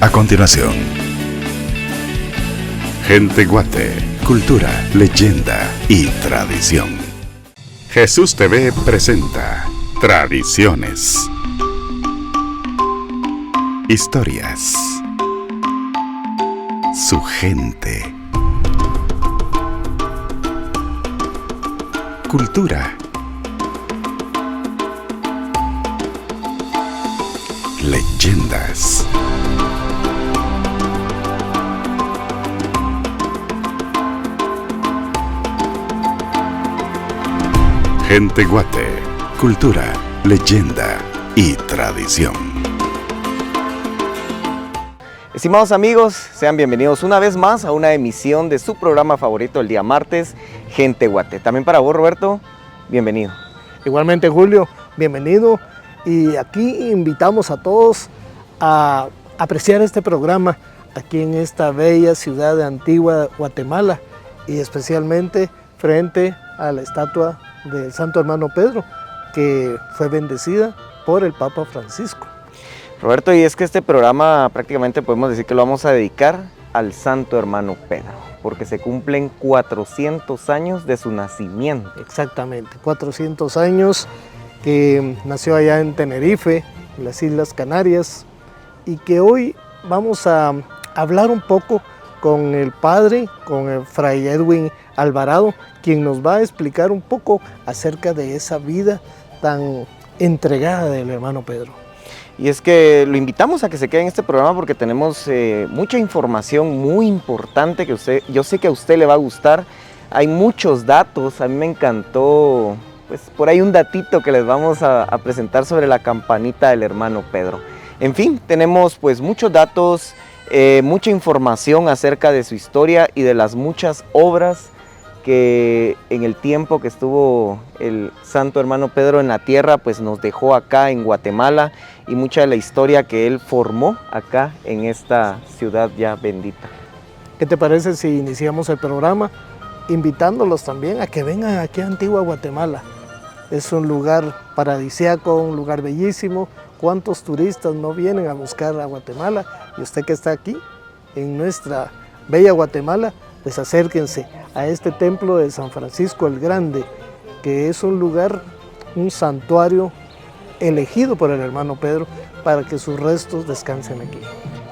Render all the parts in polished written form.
A continuación, Gente Guate, cultura, leyenda y tradición. Jesús TV presenta Tradiciones, historias, su gente, cultura, leyendas. Gente Guate, cultura, leyenda y tradición. Estimados amigos, sean bienvenidos una vez más a una emisión de su programa favorito el día martes, Gente Guate. También para vos, Roberto, bienvenido. Igualmente, Julio, bienvenido. Y aquí invitamos a todos a apreciar este programa aquí en esta bella ciudad de Antigua, Guatemala, y especialmente frente a la estatua del Santo Hermano Pedro, que fue bendecida por el Papa Francisco. Roberto, y es que este programa prácticamente podemos decir que lo vamos a dedicar al Santo Hermano Pedro, porque se cumplen 400 años de su nacimiento. Exactamente, 400 años, que nació allá en Tenerife, en las Islas Canarias, y que hoy vamos a hablar un poco con el padre, con el fray Edwin Alvarado, quien nos va a explicar un poco acerca de esa vida tan entregada del hermano Pedro. Y es que lo invitamos a que se quede en este programa porque tenemos mucha información muy importante que yo sé que a usted le va a gustar. Hay muchos datos, a mí me encantó, pues por ahí un datito que les vamos a presentar sobre la campanita del hermano Pedro. En fin, tenemos pues muchos datos, mucha información acerca de su historia y de las muchas obras que en el tiempo que estuvo el Santo Hermano Pedro en la tierra, pues nos dejó acá en Guatemala, y mucha de la historia que él formó acá en esta ciudad ya bendita. ¿Qué te parece si iniciamos el programa invitándolos también a que vengan aquí a Antigua Guatemala? Es un lugar paradisíaco, un lugar bellísimo. ¿Cuántos turistas no vienen a buscar a Guatemala? Y usted que está aquí en nuestra bella Guatemala, pues acérquense a este templo de San Francisco el Grande, que es un lugar, un santuario elegido por el hermano Pedro para que sus restos descansen aquí.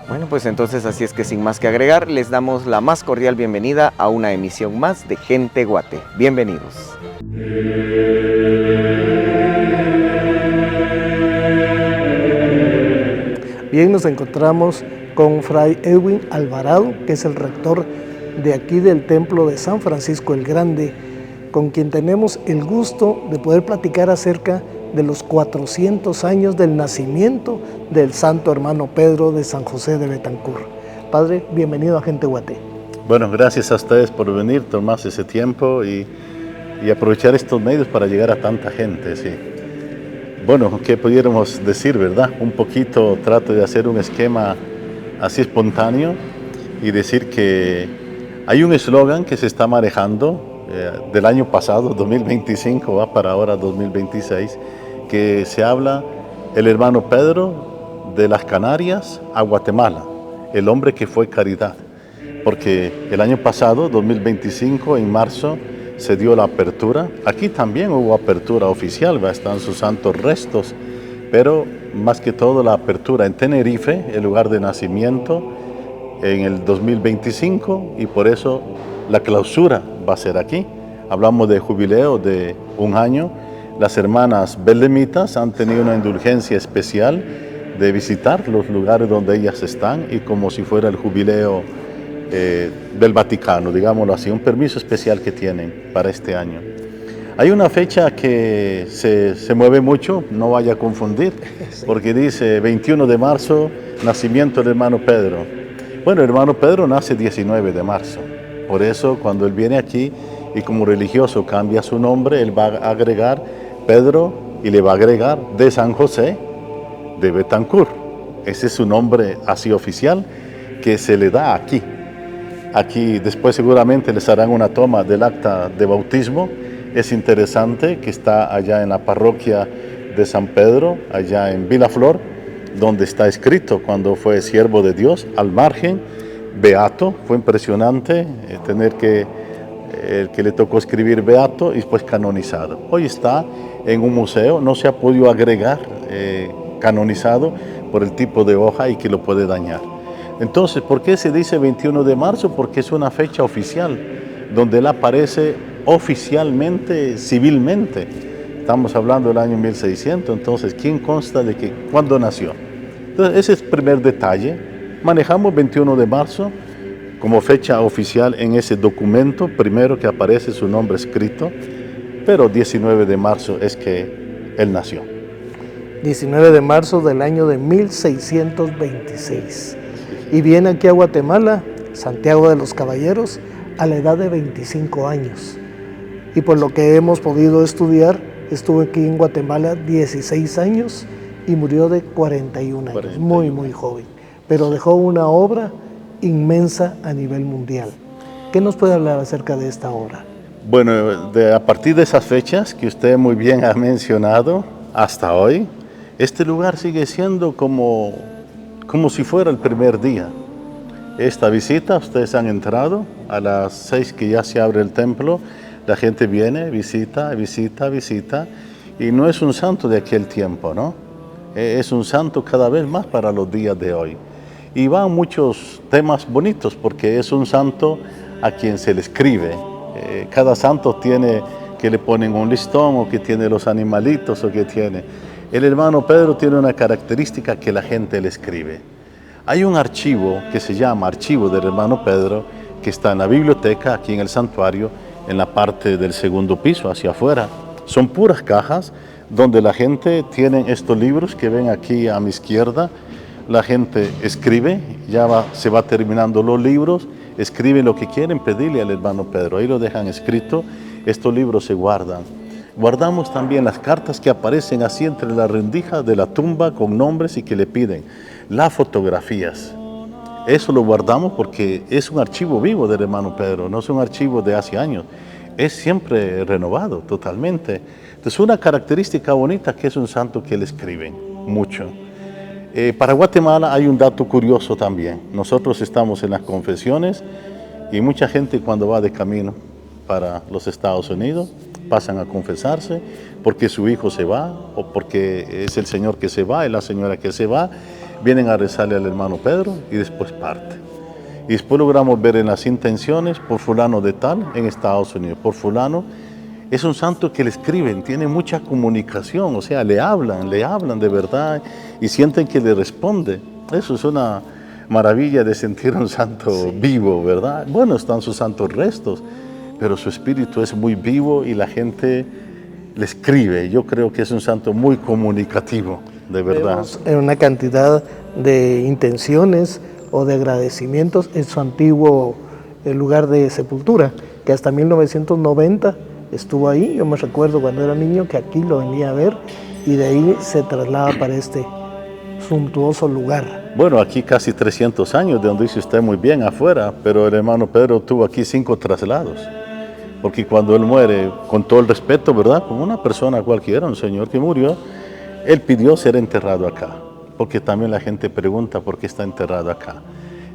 Bueno, pues entonces así es que sin más que agregar, les damos la más cordial bienvenida a una emisión más de Gente Guate. Bienvenidos. Bien, nos encontramos con fray Edwin Alvarado, que es el rector de aquí del templo de San Francisco el Grande, con quien tenemos el gusto de poder platicar acerca de los 400 años del nacimiento del Santo Hermano Pedro de San José de Betancur. Padre, bienvenido a Gente Guate. Bueno, gracias a ustedes por venir, tomarse ese tiempo y aprovechar estos medios para llegar a tanta gente, sí. Bueno, ¿qué pudiéramos decir, verdad? Un poquito trato de hacer un esquema así espontáneo y decir que hay un eslogan que se está manejando del año pasado, 2025, va para ahora 2026, que se habla el hermano Pedro de las Canarias a Guatemala, el hombre que fue caridad. Porque el año pasado, 2025, en marzo, se dio la apertura. Aquí también hubo apertura oficial, están sus santos restos, pero más que todo la apertura en Tenerife, el lugar de nacimiento, en el 2025, y por eso la clausura va a ser aquí. Hablamos de jubileo de un año. Las hermanas belemitas han tenido una indulgencia especial de visitar los lugares donde ellas están, y como si fuera el jubileo del Vaticano, digámoslo así, un permiso especial que tienen para este año. Hay una fecha que se mueve mucho, no vaya a confundir, porque dice 21 de marzo, nacimiento del hermano Pedro. Bueno, el hermano Pedro nace 19 de marzo, por eso cuando él viene aquí y como religioso cambia su nombre, él va a agregar Pedro y le va a agregar de San José de Betancur. Ese es su nombre así oficial que se le da aquí. Aquí después seguramente les harán una toma del acta de bautismo. Es interesante que está allá en la parroquia de San Pedro, allá en Vilaflor, donde está escrito cuando fue siervo de Dios, al margen, beato. Fue impresionante tener que el que le tocó escribir beato y después canonizado. Hoy está en un museo, no se ha podido agregar canonizado por el tipo de hoja y que lo puede dañar. Entonces, ¿por qué se dice 21 de marzo? Porque es una fecha oficial, donde él aparece oficialmente, civilmente. Estamos hablando del año 1600, entonces, ¿quién consta de que cuándo nació? Entonces, ese es el primer detalle. Manejamos 21 de marzo como fecha oficial en ese documento, primero que aparece su nombre escrito, pero 19 de marzo es que él nació. 19 de marzo del año de 1626. Y viene aquí a Guatemala, Santiago de los Caballeros, a la edad de 25 años. Y por lo que hemos podido estudiar, estuvo aquí en Guatemala 16 años y murió de 41 años, muy joven. Pero dejó una obra inmensa a nivel mundial. ¿Qué nos puede hablar acerca de esta obra? Bueno, a partir de esas fechas que usted muy bien ha mencionado, hasta hoy, este lugar sigue siendo como si fuera el primer día. Esta visita, ustedes han entrado, a las 6 que ya se abre el templo, la gente viene, visita, y no es un santo de aquel tiempo, ¿no? Es un santo cada vez más para los días de hoy. Y van muchos temas bonitos, porque es un santo a quien se le escribe. Cada santo tiene que le ponen un listón, o que tiene los animalitos, o que tiene... El hermano Pedro tiene una característica que la gente le escribe. Hay un archivo que se llama Archivo del Hermano Pedro, que está en la biblioteca, aquí en el santuario, en la parte del segundo piso, hacia afuera. Son puras cajas donde la gente tiene estos libros que ven aquí a mi izquierda. La gente escribe, se va terminando los libros, escribe lo que quieren pedirle al hermano Pedro. Ahí lo dejan escrito, estos libros se guardan. Guardamos también las cartas que aparecen así entre las rendijas de la tumba con nombres y que le piden. Las fotografías. Eso lo guardamos porque es un archivo vivo del hermano Pedro, no es un archivo de hace años. Es siempre renovado totalmente. Entonces, una característica bonita que es un santo que le escriben mucho. Para Guatemala hay un dato curioso también. Nosotros estamos en las confesiones y mucha gente cuando va de camino para los Estados Unidos pasan a confesarse porque su hijo se va o porque es el señor que se va, es la señora que se va, vienen a rezarle al hermano Pedro y después parte. Y después logramos ver en las intenciones por fulano de tal en Estados Unidos, por fulano. Es un santo que le escriben, tiene mucha comunicación, o sea, le hablan de verdad y sienten que le responde. Eso es una maravilla de sentir a un santo vivo, ¿verdad? Bueno, están sus santos restos, pero su espíritu es muy vivo y la gente le escribe. Yo creo que es un santo muy comunicativo, de verdad. Vemos en una cantidad de intenciones o de agradecimientos en su antiguo lugar de sepultura, que hasta 1990 estuvo ahí. Yo me recuerdo cuando era niño que aquí lo venía a ver y de ahí se traslada para este suntuoso lugar. Bueno, aquí casi 300 años, de donde dice usted muy bien, afuera, pero el hermano Pedro tuvo aquí 5 traslados. Porque cuando él muere, con todo el respeto, ¿verdad? Como una persona cualquiera, un señor que murió, él pidió ser enterrado acá. Porque también la gente pregunta por qué está enterrado acá.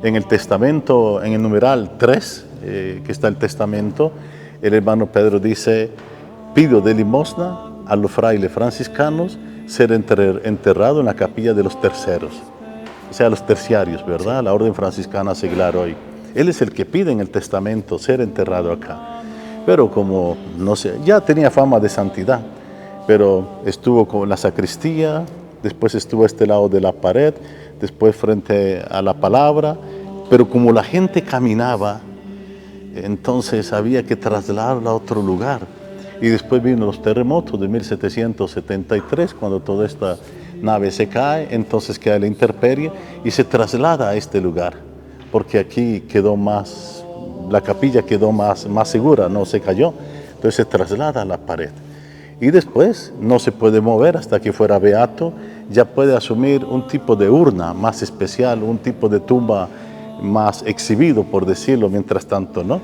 En el testamento, en el numeral 3, que está el testamento, el hermano Pedro dice, pido de limosna a los frailes franciscanos ser enterrado en la capilla de los terceros, o sea, los terciarios, ¿verdad? La orden franciscana seglar hoy. Él es el que pide en el testamento ser enterrado acá. Pero como, no sé, ya tenía fama de santidad, pero estuvo con la sacristía, después estuvo a este lado de la pared, después frente a la palabra, pero como la gente caminaba, entonces había que trasladarla a otro lugar. Y después vino los terremotos de 1773, cuando toda esta nave se cae, entonces queda la intemperie y se traslada a este lugar, porque aquí quedó más, la capilla quedó más segura, no se cayó, entonces se traslada a la pared. Y después no se puede mover hasta que fuera beato, ya puede asumir un tipo de urna más especial, un tipo de tumba más exhibido, por decirlo, mientras tanto, ¿no?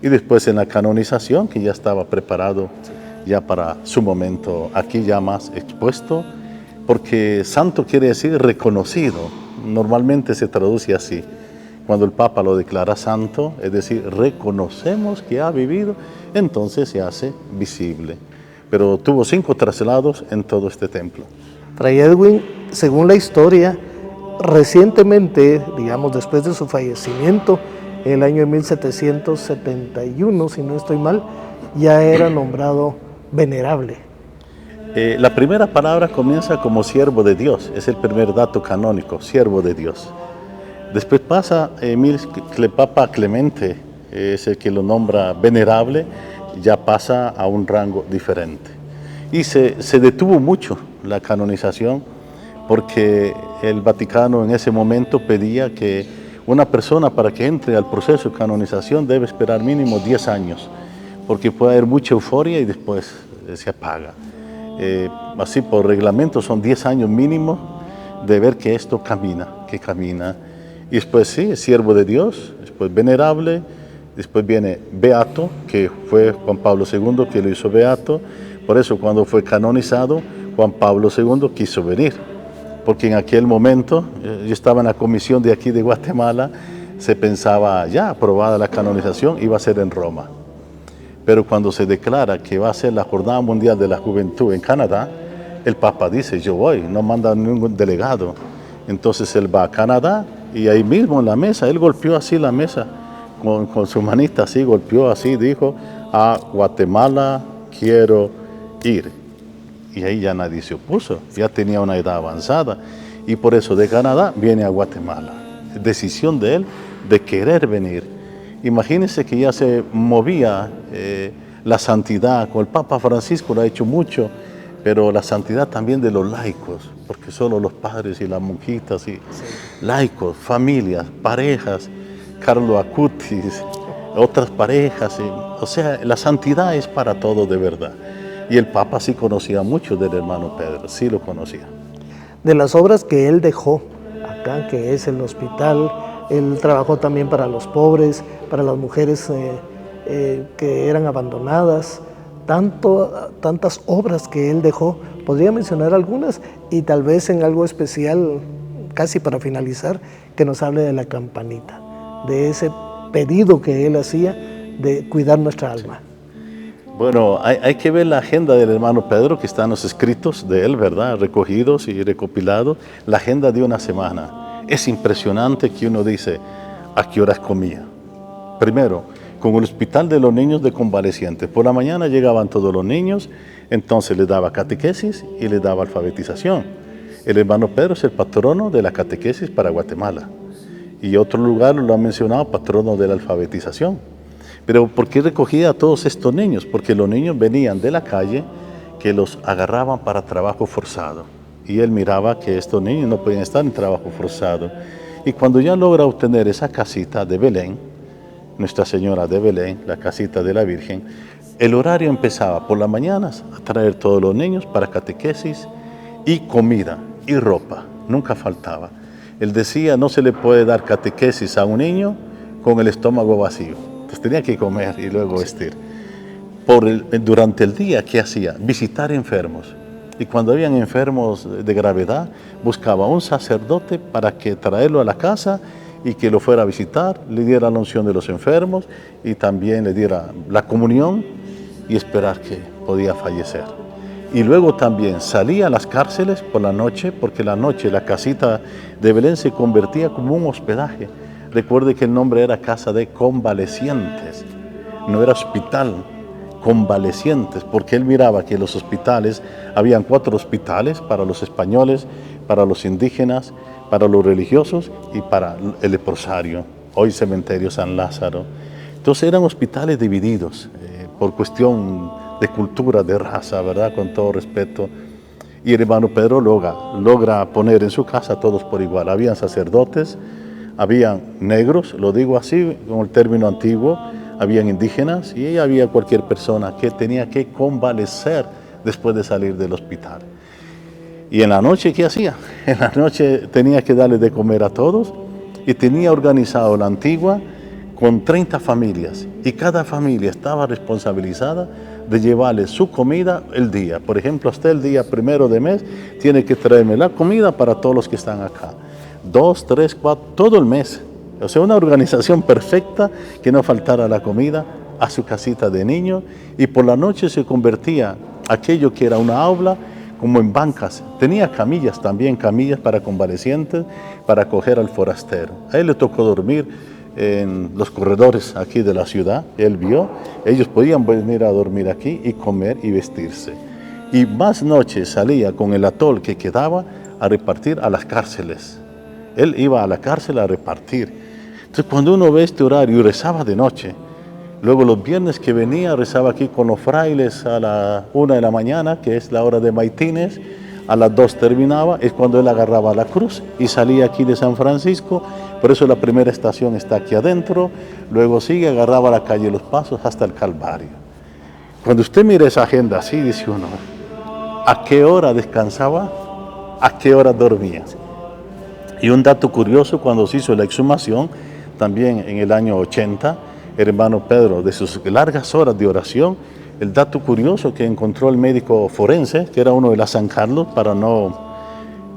Y después en la canonización, que ya estaba preparado ya para su momento, aquí ya más expuesto, porque santo quiere decir reconocido. Normalmente se traduce así. Cuando el Papa lo declara santo, es decir, reconocemos que ha vivido, entonces se hace visible. Pero tuvo 5 traslados en todo este templo. Fray Edwin, según la historia, recientemente, digamos después de su fallecimiento, en el año de 1771, si no estoy mal, ya era nombrado venerable. La primera palabra comienza como siervo de Dios, es el primer dato canónico, siervo de Dios. Después pasa el Papa Clemente, es el que lo nombra venerable, ya pasa a un rango diferente. Y se detuvo mucho la canonización porque el Vaticano en ese momento pedía que una persona para que entre al proceso de canonización debe esperar mínimo 10 años, porque puede haber mucha euforia y después se apaga. Así por reglamento son 10 años mínimo de ver que esto camina. Y después sí, es siervo de Dios, después venerable, después viene beato, que fue Juan Pablo II que lo hizo beato. Por eso cuando fue canonizado, Juan Pablo II quiso venir, porque en aquel momento, yo estaba en la comisión de aquí de Guatemala, se pensaba ya aprobada la canonización, iba a ser en Roma. Pero cuando se declara que va a ser la Jornada Mundial de la Juventud en Canadá, el Papa dice, yo voy, no manda ningún delegado. Entonces él va a Canadá y ahí mismo en la mesa, él golpeó así la mesa, con su manita así, golpeó así, dijo, a Guatemala quiero ir. Y ahí ya nadie se opuso, ya tenía una edad avanzada. Y por eso de Canadá viene a Guatemala. Decisión de él de querer venir. Imagínense que ya se movía la santidad, con el Papa Francisco lo ha hecho mucho, pero la santidad también de los laicos, porque solo los padres y las monjitas y laicos, familias, parejas, Carlo Acutis, otras parejas, o sea, la santidad es para todos de verdad. Y el Papa sí conocía mucho del hermano Pedro, sí lo conocía. De las obras que él dejó acá, que es el hospital, él trabajó también para los pobres, para las mujeres que eran abandonadas, tantas obras que él dejó. Podría mencionar algunas y tal vez en algo especial, casi para finalizar, que nos hable de la campanita, de ese pedido que él hacía de cuidar nuestra alma. Bueno, hay que ver la agenda del hermano Pedro, que está en los escritos de él, ¿verdad? Recogidos y recopilados, la agenda de una semana. Es impresionante que uno dice, ¿a qué horas comía? Primero, con el hospital de los niños de convalecientes. Por la mañana llegaban todos los niños, entonces les daba catequesis y les daba alfabetización. El hermano Pedro es el patrono de la catequesis para Guatemala. Y otro lugar lo ha mencionado, patrono de la alfabetización. Pero ¿por qué recogía a todos estos niños? Porque los niños venían de la calle que los agarraban para trabajo forzado. Y él miraba que estos niños no podían estar en trabajo forzado. Y cuando ya logra obtener esa casita de Belén, Nuestra Señora de Belén, la casita de la Virgen, el horario empezaba por las mañanas a traer todos los niños para catequesis y comida y ropa, nunca faltaba. Él decía, no se le puede dar catequesis a un niño con el estómago vacío. Entonces tenía que comer y luego vestir. Durante el día, ¿qué hacía? Visitar enfermos. Y cuando habían enfermos de gravedad, buscaba un sacerdote para que traerlo a la casa y que lo fuera a visitar, le diera la unción de los enfermos y también le diera la comunión y esperar que podía fallecer. Y luego también salía a las cárceles por la noche, porque la noche la casita de Belén se convertía como un hospedaje. Recuerde que el nombre era Casa de Convalecientes, no era hospital, convalecientes, porque él miraba que los hospitales, habían 4 hospitales para los españoles, para los indígenas, para los religiosos y para el leprosario, hoy cementerio San Lázaro. Entonces eran hospitales divididos por cuestión de cultura, de raza, ¿verdad? Con todo respeto. Y el hermano Pedro logra poner en su casa a todos por igual. Habían sacerdotes, habían negros, lo digo así con el término antiguo, habían indígenas y había cualquier persona que tenía que convalecer después de salir del hospital. Y en la noche, ¿qué hacía? En la noche tenía que darle de comer a todos y tenía organizado la antigua con 30 familias y cada familia estaba responsabilizada de llevarle su comida el día. Por ejemplo, hasta el día 1 de mes tiene que traerme la comida para todos los que están acá. 2, 3, 4, todo el mes. O sea, una organización perfecta, que no faltara la comida a su casita de niño, y por la noche se convertía aquello que era una aula como en bancas. Tenía camillas también, camillas para convalecientes, para acoger al forastero. A él le tocó dormir en los corredores aquí de la ciudad. Él vio, ellos podían venir a dormir aquí y comer y vestirse. Y más noches salía con el atol que quedaba a repartir a las cárceles. Él iba a la cárcel a repartir. Entonces, cuando uno ve este horario y rezaba de noche, luego los viernes que venía, rezaba aquí con los frailes a la 1 de la mañana, que es la hora de maitines, a las 2 terminaba, es cuando él agarraba la cruz y salía aquí de San Francisco. Por eso la primera estación está aquí adentro, luego sigue, agarraba la calle Los Pasos hasta el Calvario. Cuando usted mira esa agenda así, dice uno, ¿a qué hora descansaba? ¿A qué hora dormía? Y un dato curioso, cuando se hizo la exhumación, también en el año 80, el hermano Pedro, de sus largas horas de oración, el dato curioso que encontró el médico forense, que era uno de la San Carlos, para no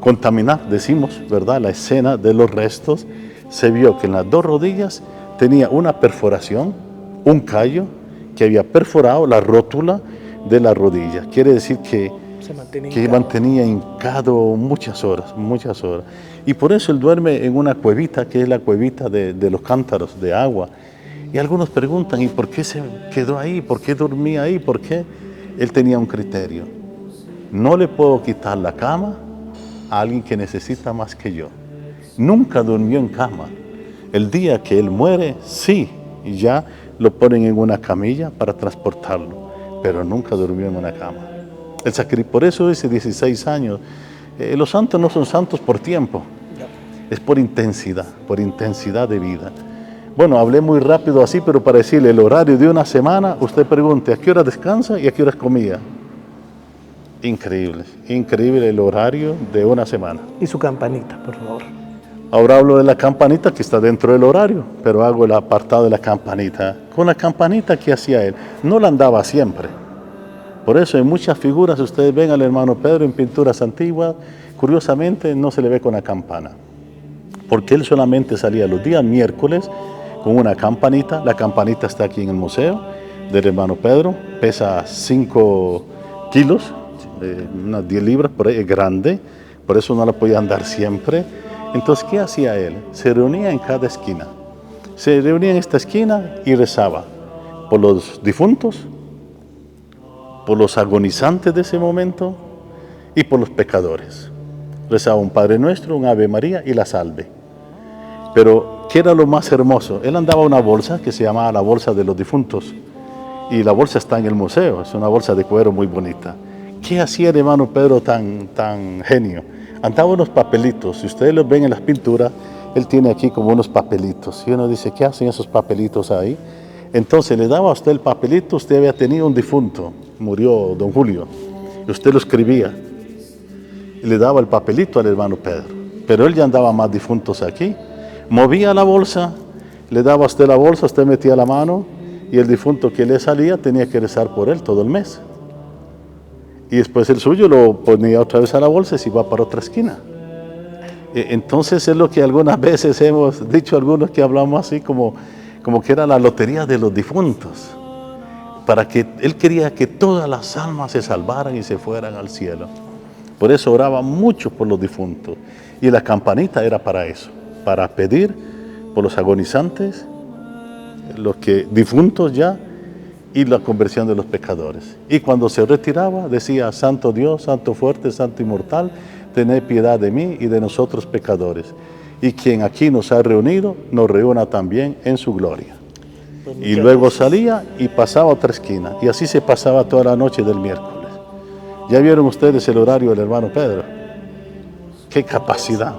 contaminar, decimos, ¿verdad?, la escena de los restos, se vio que en las 2 rodillas tenía una perforación, un callo que había perforado la rótula de la rodilla. Quiere decir que mantenía hincado muchas horas. Y por eso él duerme en una cuevita, que es la cuevita de los cántaros de agua. Y algunos preguntan, ¿y por qué se quedó ahí? ¿Por qué dormía ahí? ¿Por qué? Él tenía un criterio. No le puedo quitar la cama a alguien que necesita más que yo. Nunca durmió en cama. El día que él muere, sí, y ya lo ponen en una camilla para transportarlo, pero nunca durmió en una cama. Por eso dice 16 años. Los santos no son santos por tiempo, es por intensidad de vida. Bueno, hablé muy rápido así, pero para decirle el horario de una semana, usted pregunte a qué hora descansa y a qué hora comía. Increíble el horario de una semana. Y su campanita, por favor. Ahora hablo de la campanita que está dentro del horario, pero hago el apartado de la campanita. Con la campanita, ¿qué hacía él? No la andaba siempre. Por eso en muchas figuras ustedes ven al hermano Pedro en pinturas antiguas, curiosamente no se le ve con la campana, porque él solamente salía los días miércoles con una campanita. La campanita está aquí en el museo del hermano Pedro, pesa 5 kilos, unas 10 libras, por ahí es grande, por eso no la podía andar siempre. Entonces, ¿qué hacía él? Se reunía en cada esquina, se reunía en esta esquina y rezaba por los difuntos, por los agonizantes de ese momento y por los pecadores. Rezaba un Padre Nuestro, un Ave María y la Salve. Pero, ¿qué era lo más hermoso? Él andaba una bolsa que se llamaba la bolsa de los difuntos, y la bolsa está en el museo, es una bolsa de cuero muy bonita. ¿Qué hacía el hermano Pedro tan genio? Andaba unos papelitos, si ustedes los ven en las pinturas, él tiene aquí como unos papelitos, y uno dice, ¿qué hacen esos papelitos ahí? Entonces le daba a usted el papelito, usted había tenido un difunto, murió don Julio, y usted lo escribía, y le daba el papelito al hermano Pedro. Pero él ya andaba más difuntos aquí, movía la bolsa, le daba a usted la bolsa, usted metía la mano, y el difunto que le salía tenía que rezar por él todo el mes. Y después el suyo lo ponía otra vez a la bolsa y se iba para otra esquina. Entonces es lo que algunas veces hemos dicho, algunos que hablamos así como que era la lotería de los difuntos, para que él quería que todas las almas se salvaran y se fueran al cielo. Por eso oraba mucho por los difuntos, y la campanita era para eso, para pedir por los agonizantes, los que difuntos ya, y la conversión de los pecadores. Y cuando se retiraba decía, Santo Dios, Santo fuerte, Santo inmortal, tened piedad de mí y de nosotros pecadores. Y quien aquí nos ha reunido, nos reúna también en su gloria. Pues y luego salía y pasaba a otra esquina. Y así se pasaba toda la noche del miércoles. ¿Ya vieron ustedes el horario del hermano Pedro? ¡Qué capacidad!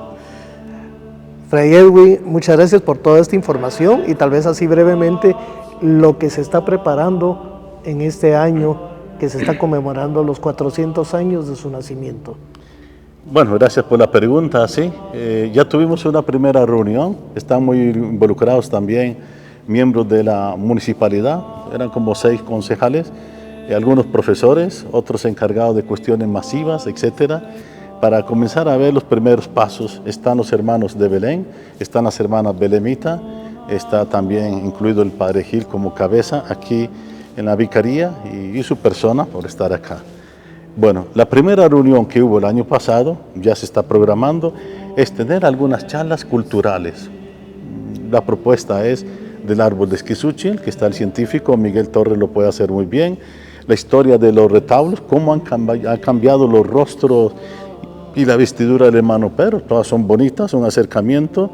Fray Edwin, muchas gracias por toda esta información, y tal vez así brevemente lo que se está preparando en este año que se está conmemorando los 400 años de su nacimiento. Bueno, gracias por la pregunta. Sí, ya tuvimos una primera reunión, están muy involucrados también miembros de la municipalidad, eran como 6 concejales, algunos profesores, otros encargados de cuestiones masivas, etcétera, para comenzar a ver los primeros pasos. Están los hermanos de Belén, están las hermanas Belemita, está también incluido el Padre Gil como cabeza aquí en la vicaría y su persona por estar acá. Bueno, la primera reunión que hubo el año pasado, ya se está programando, es tener algunas charlas culturales. La propuesta es del árbol de esquizúchil, que está el científico Miguel Torres, lo puede hacer muy bien, la historia de los retablos, cómo han cambiado los rostros y la vestidura del hermano Pedro, todas son bonitas, un acercamiento,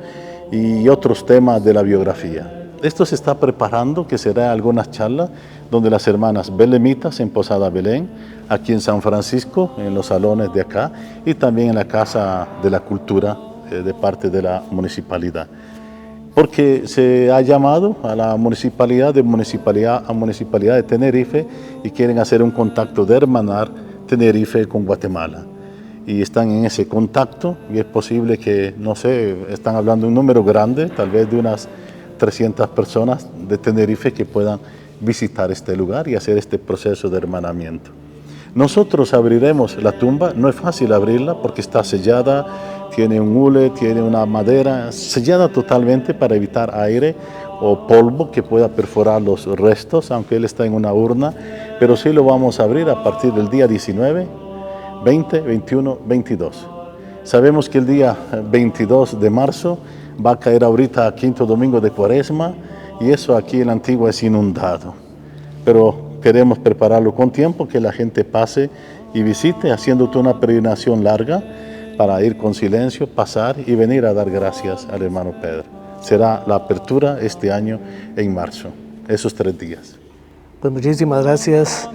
y otros temas de la biografía. Esto se está preparando, que será algunas charlas donde las hermanas Belemitas en Posada Belén, aquí en San Francisco, en los salones de acá, y también en la Casa de la Cultura de parte de la municipalidad. Porque se ha llamado a la municipalidad de Tenerife y quieren hacer un contacto de hermanar Tenerife con Guatemala. Y están en ese contacto y es posible que, no sé, están hablando de un número grande, tal vez de unas 300 personas de Tenerife que puedan visitar este lugar y hacer este proceso de hermanamiento. Nosotros abriremos la tumba, no es fácil abrirla porque está sellada, tiene un hule, tiene una madera sellada totalmente para evitar aire o polvo que pueda perforar los restos, aunque él está en una urna, pero sí lo vamos a abrir a partir del día 19, 20, 21, 22. Sabemos que el día 22 de marzo va a caer ahorita quinto domingo de Cuaresma y eso aquí en la Antigua es inundado. Pero queremos prepararlo con tiempo, que la gente pase y visite, haciéndote una peregrinación larga para ir con silencio, pasar y venir a dar gracias al hermano Pedro. Será la apertura este año en marzo, esos 3 días. Pues muchísimas gracias,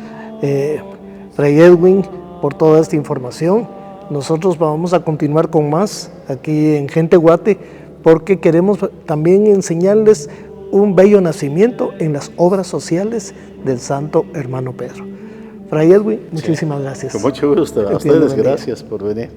Fray Edwin, por toda esta información. Nosotros vamos a continuar con más aquí en Gente Guate, porque queremos también enseñarles un bello nacimiento en las obras sociales del Santo Hermano Pedro. Fray Edwin, muchísimas gracias. Con mucho gusto. A ustedes, gracias por venir.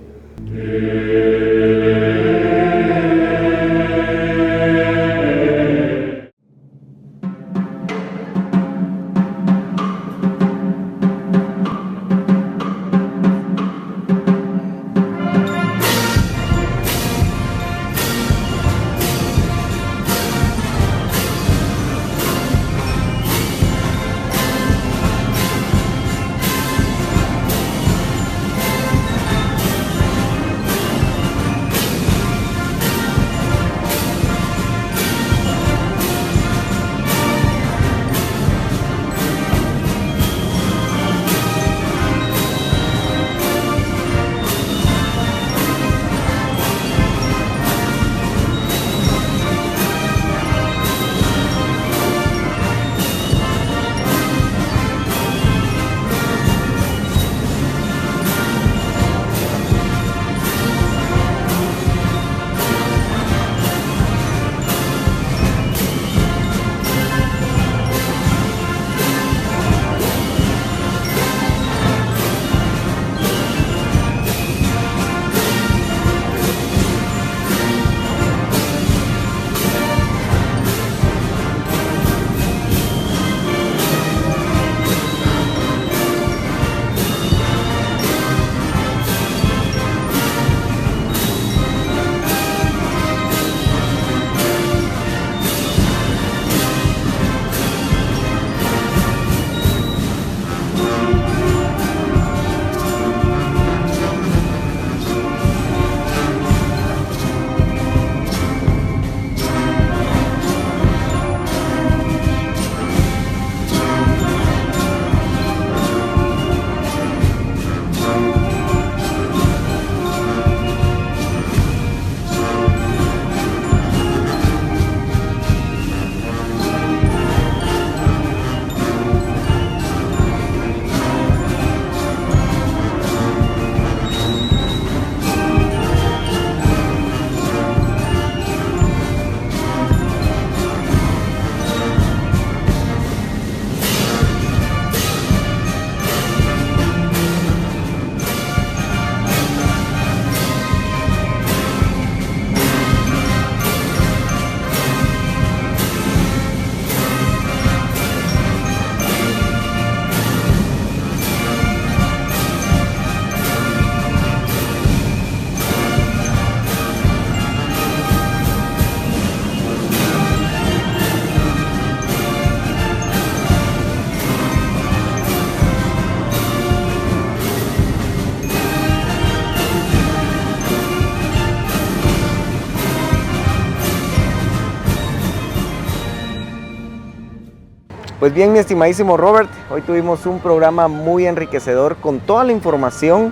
Pues bien, mi estimadísimo Robert, hoy tuvimos un programa muy enriquecedor con toda la información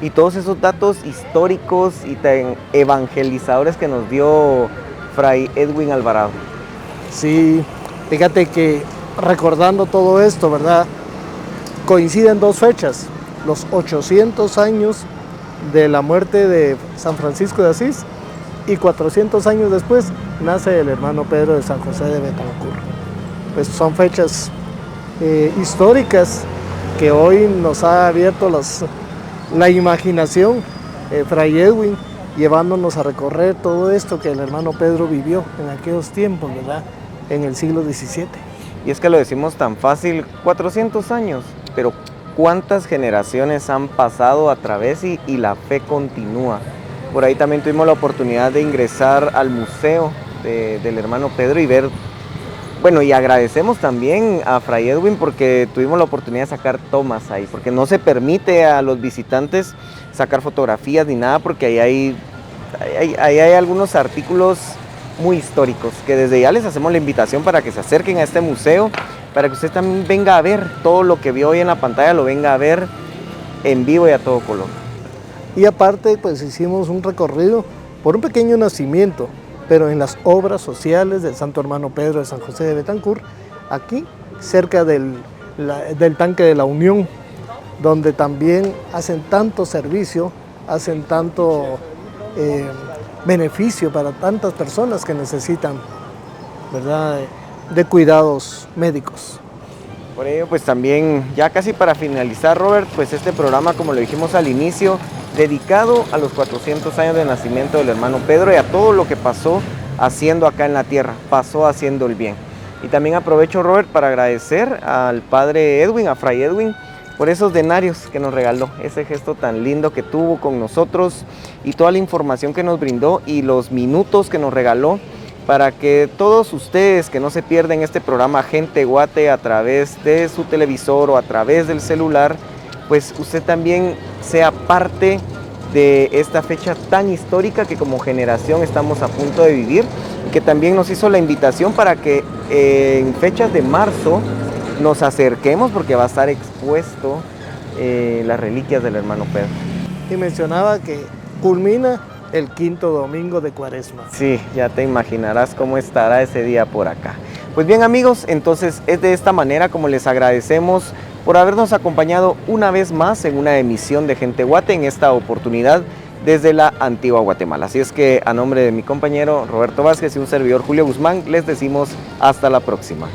y todos esos datos históricos y tan evangelizadores que nos dio Fray Edwin Alvarado. Sí, fíjate que recordando todo esto, ¿verdad? Coinciden dos fechas, los 800 años de la muerte de San Francisco de Asís y 400 años después nace el hermano Pedro de San José de Betancur. Pues son fechas históricas que hoy nos ha abierto la imaginación, Fray Edwin, llevándonos a recorrer todo esto que el hermano Pedro vivió en aquellos tiempos, ¿verdad? En el siglo XVII. Y es que lo decimos tan fácil, 400 años, pero cuántas generaciones han pasado a través y la fe continúa. Por ahí también tuvimos la oportunidad de ingresar al museo del hermano Pedro y ver, bueno, y agradecemos también a Fray Edwin porque tuvimos la oportunidad de sacar tomas ahí, porque no se permite a los visitantes sacar fotografías ni nada, porque ahí hay algunos artículos muy históricos, que desde ya les hacemos la invitación para que se acerquen a este museo, para que usted también venga a ver todo lo que vio hoy en la pantalla, lo venga a ver en vivo y a todo color. Y aparte, pues hicimos un recorrido por un pequeño nacimiento, pero en las obras sociales del Santo Hermano Pedro de San José de Betancur, aquí cerca del tanque de la Unión, donde también hacen tanto servicio, hacen tanto beneficio para tantas personas que necesitan, ¿verdad?, de cuidados médicos. Por ello, pues también, ya casi para finalizar, Robert, pues este programa, como lo dijimos al inicio, dedicado a los 400 años de nacimiento del hermano Pedro y a todo lo que pasó haciendo acá en la tierra, pasó haciendo el bien. Y también aprovecho, Robert, para agradecer al padre Edwin, a Fray Edwin, por esos denarios que nos regaló, ese gesto tan lindo que tuvo con nosotros y toda la información que nos brindó y los minutos que nos regaló para que todos ustedes que no se pierden este programa Gente Guate a través de su televisor o a través del celular, pues usted también sea parte de esta fecha tan histórica que como generación estamos a punto de vivir y que también nos hizo la invitación para que en fechas de marzo nos acerquemos porque va a estar expuesto las reliquias del hermano Pedro. Y mencionaba que culmina el 5º domingo de Cuaresma. Sí, ya te imaginarás cómo estará ese día por acá. Pues bien, amigos, entonces es de esta manera como les agradecemos por habernos acompañado una vez más en una emisión de Gente Guate, en esta oportunidad desde la Antigua Guatemala. Así es que a nombre de mi compañero Roberto Vázquez y un servidor Julio Guzmán, les decimos hasta la próxima.